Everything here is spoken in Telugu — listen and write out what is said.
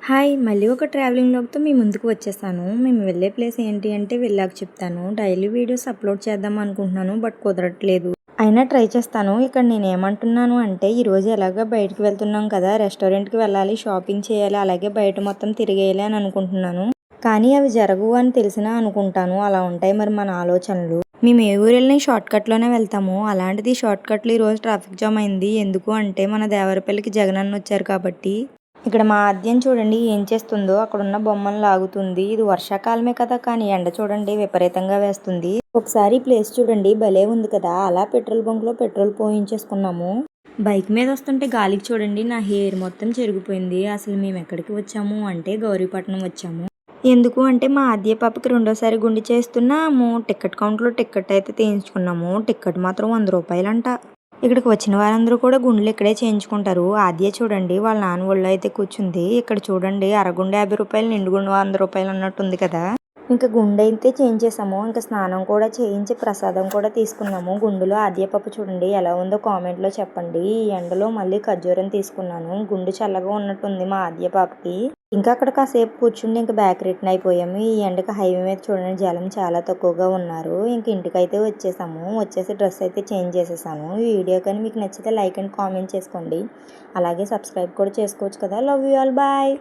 హాయ్! మళ్ళీ ఒక ట్రావెలింగ్ వ్లాగ్‌తో మీ ముందుకు వచ్చేసాను. మేము వెళ్ళే ప్లేస్ ఏంటి అంటే వెళ్ళాక చెప్తాను. డైలీ వీడియోస్ అప్లోడ్ చేద్దాం అనుకుంటున్నాను. బట్ కుదరట్లేదు. అయినా ట్రై చేస్తాను. ఇక్కడ నేనేమంటున్నాను అంటే ఈరోజు ఎలాగో బయటికి వెళ్తున్నాం కదా! రెస్టారెంట్‌కి వెళ్ళాలి, షాపింగ్ చేయాలి, అలాగే బయట మొత్తం తిరిగేయాలి అని అనుకుంటున్నాను. కానీ అవి జరగవు అని తెలిసినా అనుకుంటాను. అలా ఉంటాయి మరి మన ఆలోచనలు. మేము ఏ ఊరు వెళ్ళినా షార్ట్‌కట్‌లోనే వెళ్తాము. అలాంటిది షార్ట్‌కట్‌లో ఈరోజు ట్రాఫిక్ జామ్ అయింది. ఎందుకు అంటే మన దేవరపల్లికి జగనన్న వచ్చారు కాబట్టి. ఇక్కడ మా ఆద్యం చూడండి ఏం చేస్తుందో, అక్కడున్న బొమ్మను లాగుతుంది. ఇది వర్షాకాలమే కదా, కానీ ఎండ చూడండి విపరీతంగా వేస్తుంది. ఒకసారి ప్లేస్ చూడండి భలే ఉంది కదా. అలా పెట్రోల్ బంక్లో పెట్రోల్ పోయించేసుకున్నాము. బైక్ మీద వస్తుంటే గాలికి చూడండి నా హెయిర్ మొత్తం చెరిగిపోయింది. అసలు మేము ఎక్కడికి వచ్చాము అంటే గౌరీపట్నం వచ్చాము. ఎందుకు అంటే మా ఆద్య పాపకి రెండోసారి గుండు చేస్తున్నాము. టికెట్ కౌంటర్లో టికెట్ అయితే తీయించుకున్నాము. టికెట్ మాత్రం 100 రూపాయలంట. ఇక్కడికి వచ్చిన వారందరూ కూడా గుండెలు ఇక్కడే చేయించుకుంటారు. ఆద్య చూడండి వాళ్ళ నాన్న ఒళ్ళో అయితే కూర్చుంది. ఇక్కడ చూడండి అరగుండె 50 రూపాయలు, నిండుగుండు 100 రూపాయలు అన్నట్టుంది కదా. ఇంకా గుండె అయితే చేయించేసాము. ఇంకా స్నానం కూడా చేయించి ప్రసాదం కూడా తీసుకున్నాము. గుండులో ఆద్య పాప చూడండి ఎలా ఉందో కామెంట్లో చెప్పండి. ఈ ఎండలో మళ్ళీ ఖర్జూరం తీసుకున్నాను. గుండు చల్లగా ఉన్నట్టుంది మా ఆద్య పాపకి. ఇంకా అక్కడ కాసేపు కూర్చుండి ఇంకా బ్యాక్ రిటర్న్ అయిపోయాము. ఈ ఎండకి హైవే మీద చూడండి జనం చాలా తక్కువగా ఉన్నారు. ఇంక ఇంటికైతే వచ్చేసాము. వచ్చేసి డ్రెస్ అయితే చేంజ్ చేసేసాను. ఈ వీడియో కానీ మీకు నచ్చితే లైక్ అండ్ కామెంట్ చేసుకోండి. అలాగే సబ్స్క్రైబ్ కూడా చేసుకోవచ్చు కదా. Love you all, bye.